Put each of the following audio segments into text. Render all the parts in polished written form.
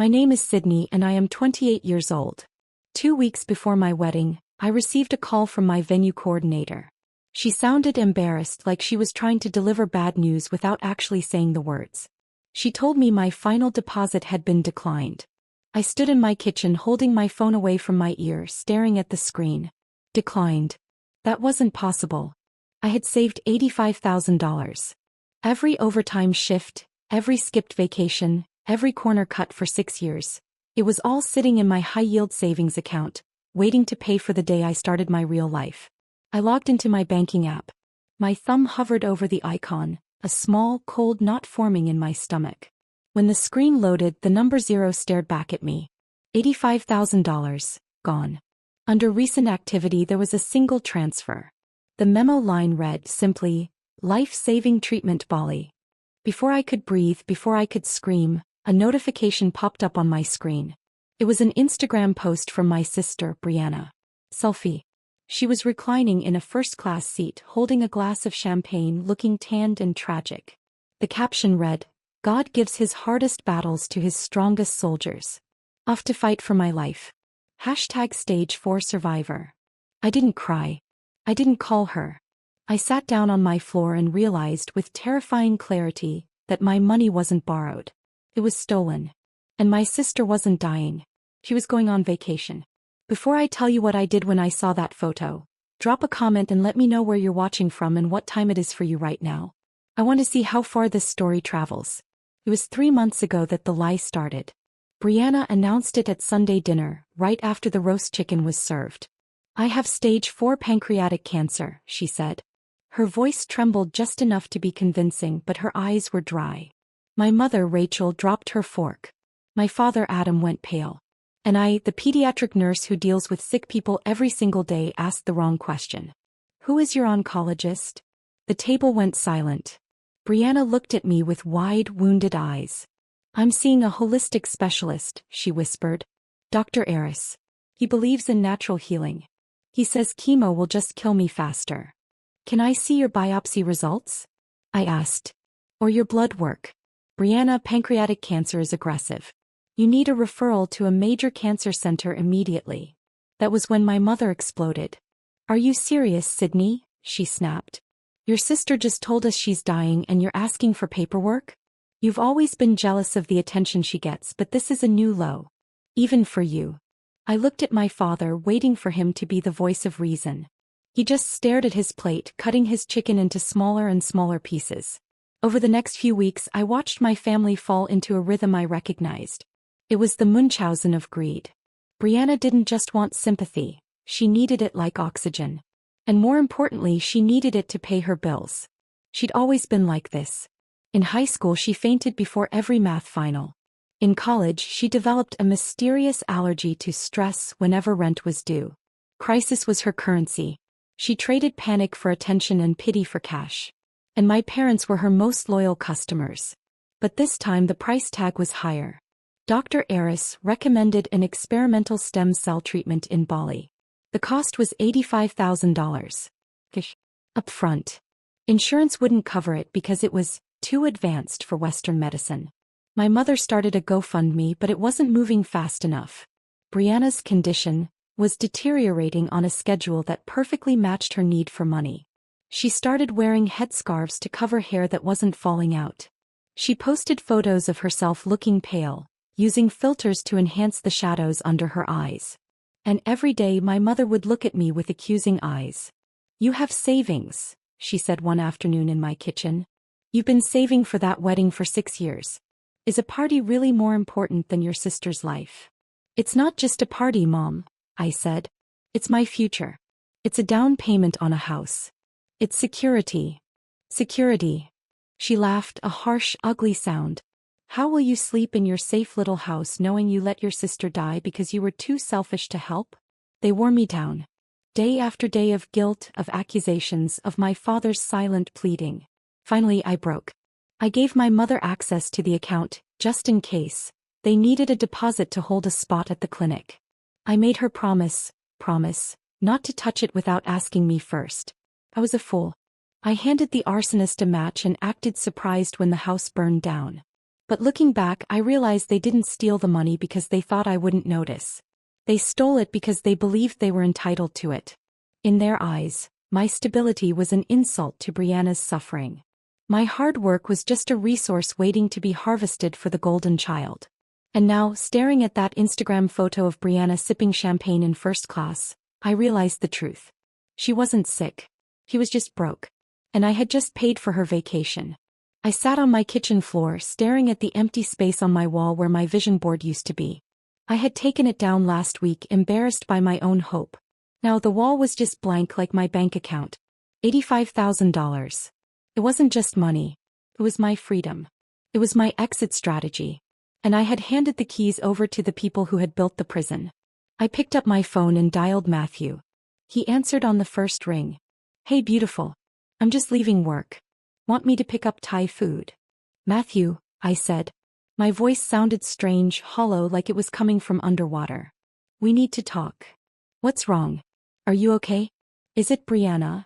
My name is Sydney and I am 28 years old. 2 weeks before my wedding, I received a call from my venue coordinator. She sounded embarrassed, like she was trying to deliver bad news without actually saying the words. She told me my final deposit had been declined. I stood in my kitchen holding my phone away from my ear, staring at the screen. Declined. That wasn't possible. I had saved $85,000. Every overtime shift, every skipped vacation, every corner cut for 6 years. It was all sitting in my high-yield savings account, waiting to pay for the day I started my real life. I logged into my banking app. My thumb hovered over the icon, a small, cold knot forming in my stomach. When the screen loaded, the number 0 stared back at me. $85,000, gone. Under recent activity, there was a single transfer. The memo line read simply, "Life-saving treatment Bali." Before I could breathe, before I could scream, a notification popped up on my screen. It was an Instagram post from my sister, Brianna. Selfie. She was reclining in a first-class seat, holding a glass of champagne, looking tanned and tragic. The caption read, "God gives his hardest battles to his strongest soldiers. Off to fight for my life. #Stage 4 survivor." I didn't cry. I didn't call her. I sat down on my floor and realized with terrifying clarity that my money wasn't borrowed. It was stolen. And my sister wasn't dying. She was going on vacation. Before I tell you what I did when I saw that photo, drop a comment and let me know where you're watching from and what time it is for you right now. I want to see how far this story travels. It was 3 months ago that the lie started. Brianna announced it at Sunday dinner, right after the roast chicken was served. "I have stage 4 pancreatic cancer," she said. Her voice trembled just enough to be convincing, but her eyes were dry. My mother, Rachel, dropped her fork. My father, Adam, went pale. And I, the pediatric nurse who deals with sick people every single day, asked the wrong question. "Who is your oncologist?" The table went silent. Brianna looked at me with wide, wounded eyes. "I'm seeing a holistic specialist," she whispered. "Dr. Aris. He believes in natural healing. He says chemo will just kill me faster." "Can I see your biopsy results?" I asked. "Or your blood work?" "Brianna, pancreatic cancer is aggressive. You need a referral to a major cancer center immediately." That was when my mother exploded. "Are you serious, Sydney?" she snapped. "Your sister just told us she's dying and you're asking for paperwork? You've always been jealous of the attention she gets, but this is a new low. Even for you." I looked at my father, waiting for him to be the voice of reason. He just stared at his plate, cutting his chicken into smaller and smaller pieces. Over the next few weeks, I watched my family fall into a rhythm I recognized. It was the Munchausen of greed. Brianna didn't just want sympathy, she needed it like oxygen. And more importantly, she needed it to pay her bills. She'd always been like this. In high school, she fainted before every math final. In college, she developed a mysterious allergy to stress whenever rent was due. Crisis was her currency. She traded panic for attention and pity for cash. And my parents were her most loyal customers. But this time the price tag was higher. Dr. Aris recommended an experimental stem cell treatment in Bali. The cost was $85,000. Up front. Insurance wouldn't cover it because it was too advanced for Western medicine. My mother started a GoFundMe, but it wasn't moving fast enough. Brianna's condition was deteriorating on a schedule that perfectly matched her need for money. She started wearing headscarves to cover hair that wasn't falling out. She posted photos of herself looking pale, using filters to enhance the shadows under her eyes. And every day my mother would look at me with accusing eyes. "You have savings," she said one afternoon in my kitchen. "You've been saving for that wedding for 6 years. Is a party really more important than your sister's life?" "It's not just a party, Mom," I said. "It's my future. It's a down payment on a house. It's security." "Security." She laughed, a harsh, ugly sound. "How will you sleep in your safe little house knowing you let your sister die because you were too selfish to help?" They wore me down. Day after day of guilt, of accusations, of my father's silent pleading. Finally I broke. I gave my mother access to the account, just in case. They needed a deposit to hold a spot at the clinic. I made her promise, not to touch it without asking me first. I was a fool. I handed the arsonist a match and acted surprised when the house burned down. But looking back, I realized they didn't steal the money because they thought I wouldn't notice. They stole it because they believed they were entitled to it. In their eyes, my stability was an insult to Brianna's suffering. My hard work was just a resource waiting to be harvested for the golden child. And now, staring at that Instagram photo of Brianna sipping champagne in first class, I realized the truth. She wasn't sick. She was just broke. And I had just paid for her vacation. I sat on my kitchen floor staring at the empty space on my wall where my vision board used to be. I had taken it down last week, embarrassed by my own hope. Now the wall was just blank like my bank account. $85,000. It wasn't just money. It was my freedom. It was my exit strategy. And I had handed the keys over to the people who had built the prison. I picked up my phone and dialed Matthew. He answered on the first ring. "Hey beautiful. I'm just leaving work. Want me to pick up Thai food?" "Matthew," I said. My voice sounded strange, hollow, like it was coming from underwater. "We need to talk." "What's wrong? Are you okay? Is it Brianna?"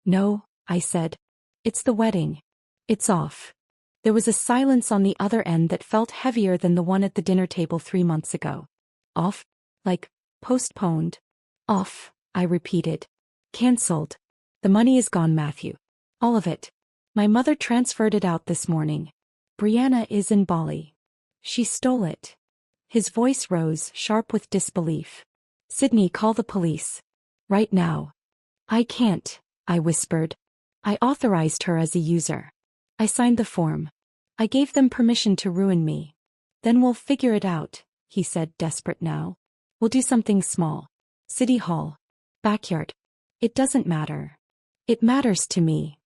"No," I said. "It's the wedding. It's off." There was a silence on the other end that felt heavier than the one at the dinner table 3 months ago. "Off? Like, postponed?" "Off," I repeated. "Cancelled. The money is gone, Matthew. All of it. My mother transferred it out this morning. Brianna is in Bali. She stole it." His voice rose, sharp with disbelief. "Sydney, call the police. Right now." "I can't," I whispered. "I authorized her as a user. I signed the form. I gave them permission to ruin me." "Then we'll figure it out," he said, desperate now. "We'll do something small. City Hall. Backyard. It doesn't matter." "It matters to me."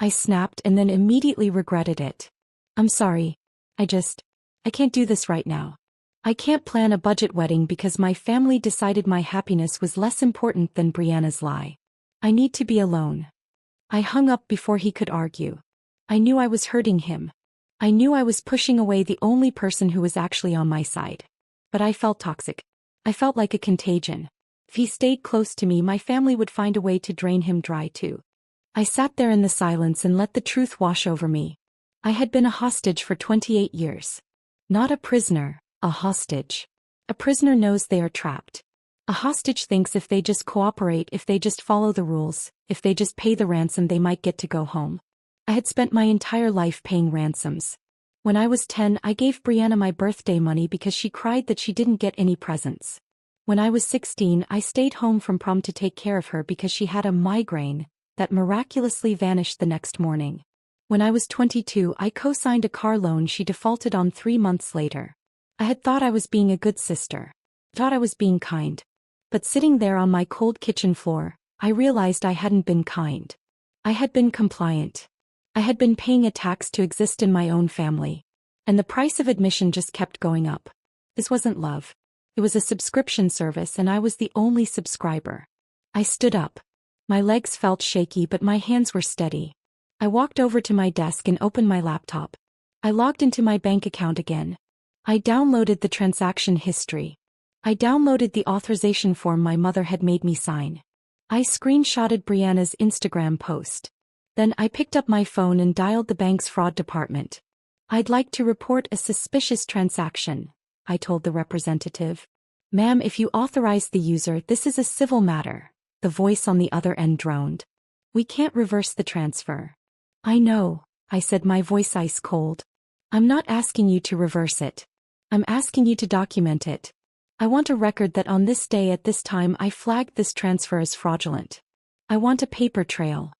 I snapped and then immediately regretted it. "I'm sorry. I can't do this right now. I can't plan a budget wedding because my family decided my happiness was less important than Brianna's lie. I need to be alone." I hung up before he could argue. I knew I was hurting him. I knew I was pushing away the only person who was actually on my side. But I felt toxic. I felt like a contagion. If he stayed close to me, my family would find a way to drain him dry too. I sat there in the silence and let the truth wash over me. I had been a hostage for 28 years. Not a prisoner, a hostage. A prisoner knows they are trapped. A hostage thinks if they just cooperate, if they just follow the rules, if they just pay the ransom, they might get to go home. I had spent my entire life paying ransoms. When I was 10, I gave Brianna my birthday money because she cried that she didn't get any presents. When I was 16, I stayed home from prom to take care of her because she had a migraine that miraculously vanished the next morning. When I was 22, I co-signed a car loan she defaulted on 3 months later. I had thought I was being a good sister. Thought I was being kind. But sitting there on my cold kitchen floor, I realized I hadn't been kind. I had been compliant. I had been paying a tax to exist in my own family. And the price of admission just kept going up. This wasn't love. It was a subscription service and I was the only subscriber. I stood up. My legs felt shaky but my hands were steady. I walked over to my desk and opened my laptop. I logged into my bank account again. I downloaded the transaction history. I downloaded the authorization form my mother had made me sign. I screenshotted Brianna's Instagram post. Then I picked up my phone and dialed the bank's fraud department. "I'd like to report a suspicious transaction," I told the representative. "Ma'am, if you authorize the user, this is a civil matter," the voice on the other end droned. "We can't reverse the transfer." "I know," I said, my voice ice cold. "I'm not asking you to reverse it. I'm asking you to document it. I want a record that on this day at this time I flagged this transfer as fraudulent. I want a paper trail."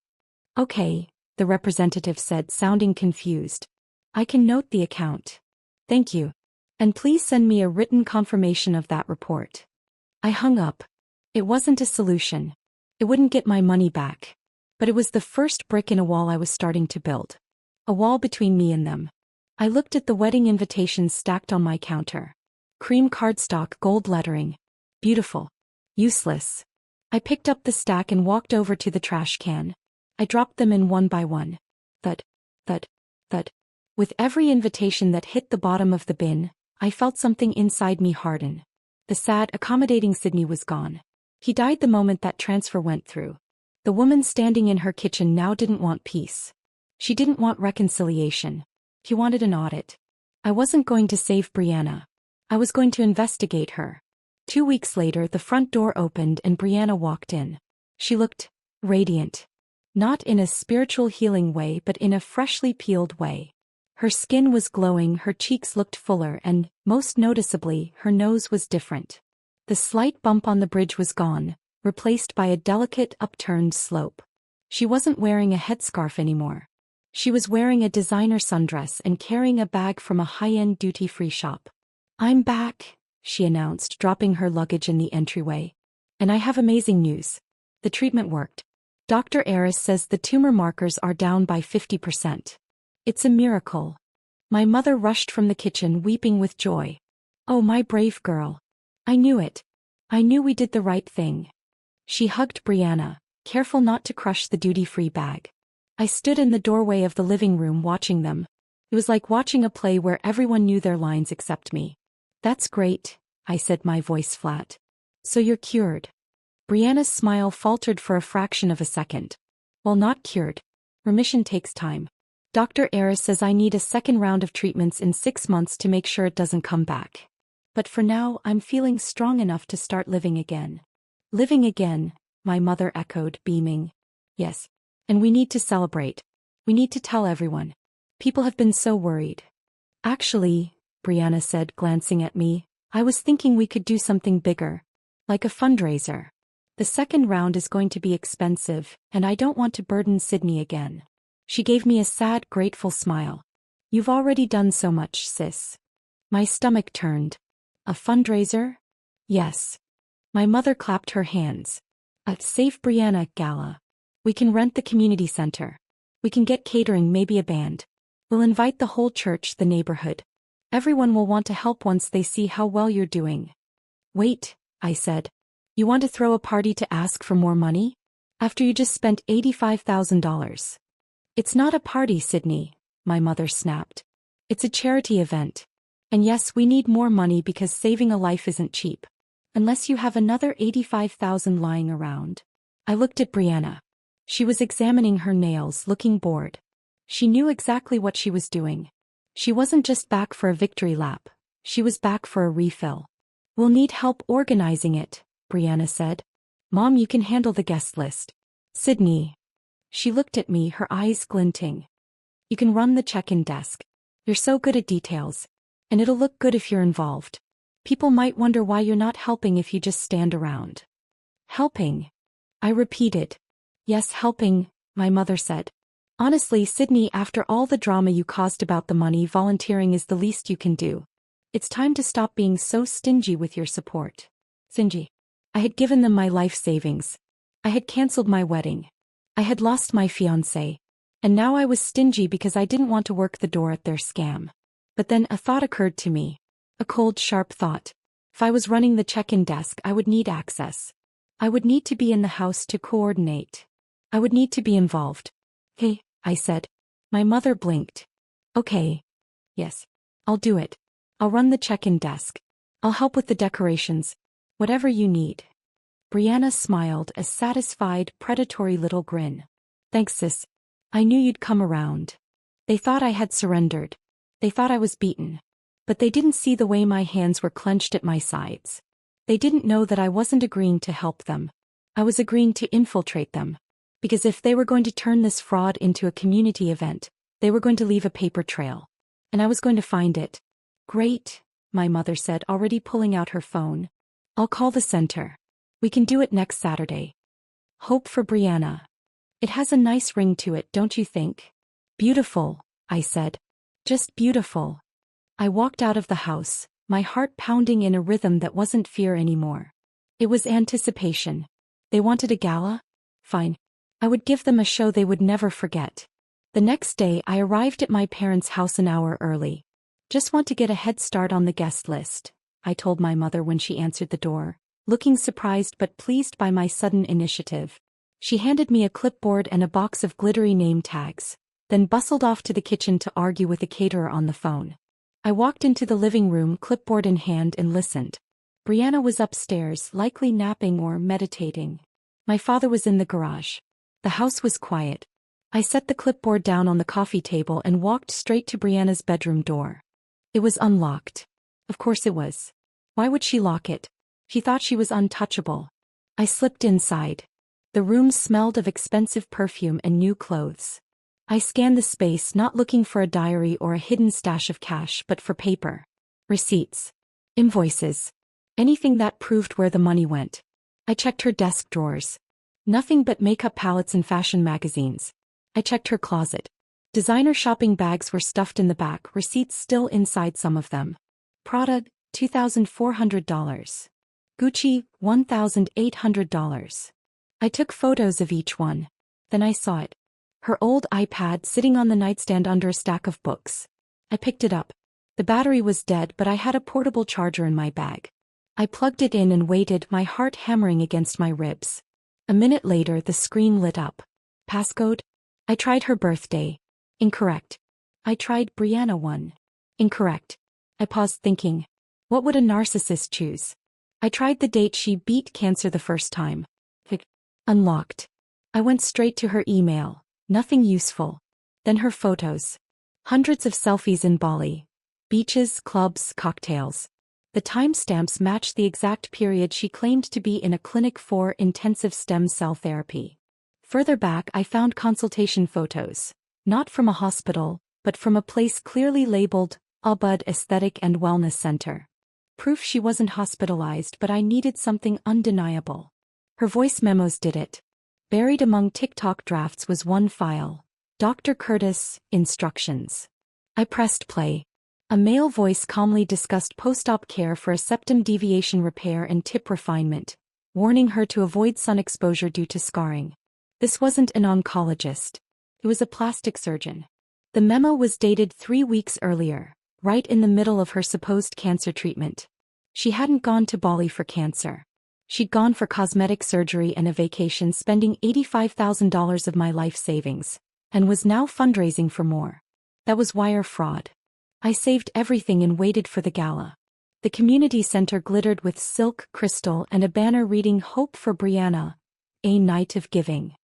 "Okay," the representative said, sounding confused. "I can note the account. Thank you. And please send me a written confirmation of that report." I hung up. It wasn't a solution. It wouldn't get my money back. But it was the first brick in a wall I was starting to build. A wall between me and them. I looked at the wedding invitations stacked on my counter. Cream cardstock, gold lettering. Beautiful. Useless. I picked up the stack and walked over to the trash can. I dropped them in one by one. Thud, thud, thud. With every invitation that hit the bottom of the bin, I felt something inside me harden. The sad, accommodating Sydney was gone. He died the moment that transfer went through. The woman standing in her kitchen now didn't want peace. She didn't want reconciliation. She wanted an audit. I wasn't going to save Brianna. I was going to investigate her. 2 weeks later, the front door opened and Brianna walked in. She looked radiant. Not in a spiritual healing way, but in a freshly peeled way. Her skin was glowing, her cheeks looked fuller, and, most noticeably, her nose was different. The slight bump on the bridge was gone, replaced by a delicate, upturned slope. She wasn't wearing a headscarf anymore. She was wearing a designer sundress and carrying a bag from a high-end duty-free shop. "I'm back," she announced, dropping her luggage in the entryway. "And I have amazing news. The treatment worked. Dr. Aris says the tumor markers are down by 50%. It's a miracle." My mother rushed from the kitchen weeping with joy. "Oh, my brave girl. I knew it. I knew we did the right thing." She hugged Brianna, careful not to crush the duty-free bag. I stood in the doorway of the living room watching them. It was like watching a play where everyone knew their lines except me. "That's great," I said, my voice flat. "So you're cured?" Brianna's smile faltered for a fraction of a second. "Well, not cured. Remission takes time. Dr. Aris says I need a second round of treatments in 6 months to make sure it doesn't come back. But for now, I'm feeling strong enough to start living again." "Living again," my mother echoed, beaming. "Yes. And we need to celebrate. We need to tell everyone. People have been so worried." "Actually," Brianna said, glancing at me, "I was thinking we could do something bigger. Like a fundraiser. The second round is going to be expensive, and I don't want to burden Sydney again." She gave me a sad, grateful smile. "You've already done so much, sis." My stomach turned. "A fundraiser?" "Yes." My mother clapped her hands. "A Save Brianna gala. We can rent the community center. We can get catering, maybe a band. We'll invite the whole church, the neighborhood. Everyone will want to help once they see how well you're doing." "Wait," I said. "You want to throw a party to ask for more money? After you just spent $85,000. "It's not a party, Sydney," my mother snapped. "It's a charity event. And yes, we need more money because saving a life isn't cheap. Unless you have another $85,000 lying around." I looked at Brianna. She was examining her nails, looking bored. She knew exactly what she was doing. She wasn't just back for a victory lap. She was back for a refill. "We'll need help organizing it," Brianna said. "Mom, you can handle the guest list. Sydney." She looked at me, her eyes glinting. "You can run the check-in desk. You're so good at details. And it'll look good if you're involved. People might wonder why you're not helping if you just stand around." "Helping?" I repeated. "Yes, helping," my mother said. "Honestly, Sydney, after all the drama you caused about the money, volunteering is the least you can do. It's time to stop being so stingy with your support." Stingy. I had given them my life savings. I had canceled my wedding. I had lost my fiancé. And now I was stingy because I didn't want to work the door at their scam. But then a thought occurred to me. A cold, sharp thought. If I was running the check-in desk, I would need access. I would need to be in the house to coordinate. I would need to be involved. "Hey," I said. My mother blinked. "Okay. Yes. I'll do it. I'll run the check-in desk. I'll help with the decorations. Whatever you need." Brianna smiled, a satisfied, predatory little grin. "Thanks, sis. I knew you'd come around." They thought I had surrendered. They thought I was beaten. But they didn't see the way my hands were clenched at my sides. They didn't know that I wasn't agreeing to help them. I was agreeing to infiltrate them. Because if they were going to turn this fraud into a community event, they were going to leave a paper trail. And I was going to find it. "Great," my mother said, already pulling out her phone. "I'll call the center. We can do it next Saturday." Hope for Brianna. It has a nice ring to it, don't you think? "Beautiful," I said. "Just beautiful." I walked out of the house, my heart pounding in a rhythm that wasn't fear anymore. It was anticipation. They wanted a gala? Fine. I would give them a show they would never forget. The next day, I arrived at my parents' house an hour early. "Just want to get a head start on the guest list," I told my mother when she answered the door, looking surprised but pleased by my sudden initiative. She handed me a clipboard and a box of glittery name tags, then bustled off to the kitchen to argue with the caterer on the phone. I walked into the living room, clipboard in hand, and listened. Brianna was upstairs, likely napping or meditating. My father was in the garage. The house was quiet. I set the clipboard down on the coffee table and walked straight to Brianna's bedroom door. It was unlocked. Of course it was. Why would she lock it? She thought she was untouchable. I slipped inside. The room smelled of expensive perfume and new clothes. I scanned the space, not looking for a diary or a hidden stash of cash, but for paper. Receipts. Invoices. Anything that proved where the money went. I checked her desk drawers. Nothing but makeup palettes and fashion magazines. I checked her closet. Designer shopping bags were stuffed in the back, receipts still inside some of them. Prada, $2,400. Gucci, $1,800. I took photos of each one. Then I saw it. Her old iPad sitting on the nightstand under a stack of books. I picked it up. The battery was dead, but I had a portable charger in my bag. I plugged it in and waited, my heart hammering against my ribs. A minute later, the screen lit up. Passcode? I tried her birthday. Incorrect. I tried Brianna 1. Incorrect. I paused, thinking, what would a narcissist choose? I tried the date she beat cancer the first time. Unlocked. I went straight to her email. Nothing useful. Then her photos. Hundreds of selfies in Bali. Beaches, clubs, cocktails. The timestamps matched the exact period she claimed to be in a clinic for intensive stem cell therapy. Further back, I found consultation photos. Not from a hospital, but from a place clearly labeled Abud Aesthetic and Wellness Center. Proof she wasn't hospitalized, but I needed something undeniable. Her voice memos did it. Buried among TikTok drafts was one file. Dr. Curtis, instructions. I pressed play. A male voice calmly discussed post-op care for a septum deviation repair and tip refinement, warning her to avoid sun exposure due to scarring. This wasn't an oncologist. It was a plastic surgeon. The memo was dated 3 weeks earlier, right in the middle of her supposed cancer treatment. She hadn't gone to Bali for cancer. She'd gone for cosmetic surgery and a vacation, spending $85,000 of my life savings, and was now fundraising for more. That was wire fraud. I saved everything and waited for the gala. The community center glittered with silk, crystal, and a banner reading "Hope for Brianna, a night of giving."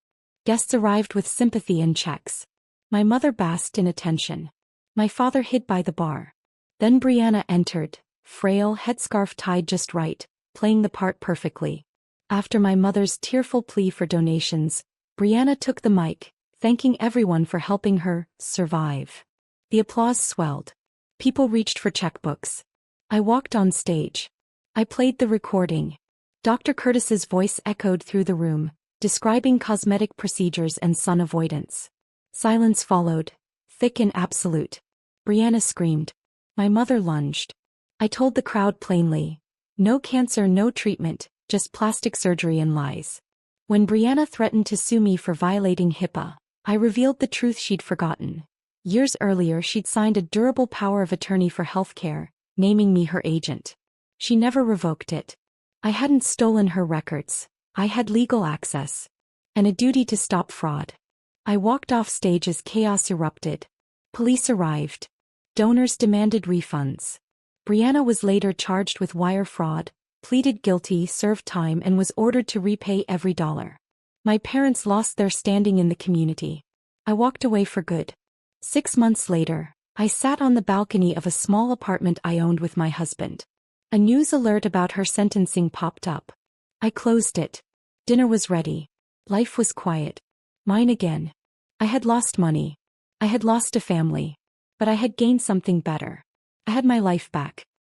Guests arrived with sympathy and checks. My mother basked in attention. My father hid by the bar. Then Brianna entered, frail, headscarf tied just right, playing the part perfectly. After my mother's tearful plea for donations, Brianna took the mic, thanking everyone for helping her survive. The applause swelled. People reached for checkbooks. I walked on stage. I played the recording. Dr. Curtis's voice echoed through the room, describing cosmetic procedures and sun avoidance. Silence followed, thick and absolute. Brianna screamed. My mother lunged. I told the crowd plainly, no cancer, no treatment, just plastic surgery and lies. When Brianna threatened to sue me for violating HIPAA, I revealed the truth she'd forgotten. Years earlier, she'd signed a durable power of attorney for healthcare, naming me her agent. She never revoked it. I hadn't stolen her records. I had legal access. And a duty to stop fraud. I walked off stage as chaos erupted. Police arrived. Donors demanded refunds. Brianna was later charged with wire fraud, pleaded guilty, served time, and was ordered to repay every dollar. My parents lost their standing in the community. I walked away for good. 6 months later, I sat on the balcony of a small apartment I owned with my husband. A news alert about her sentencing popped up. I closed it. Dinner was ready. Life was quiet. Mine again. I had lost money. I had lost a family. But I had gained something better. I had my life back.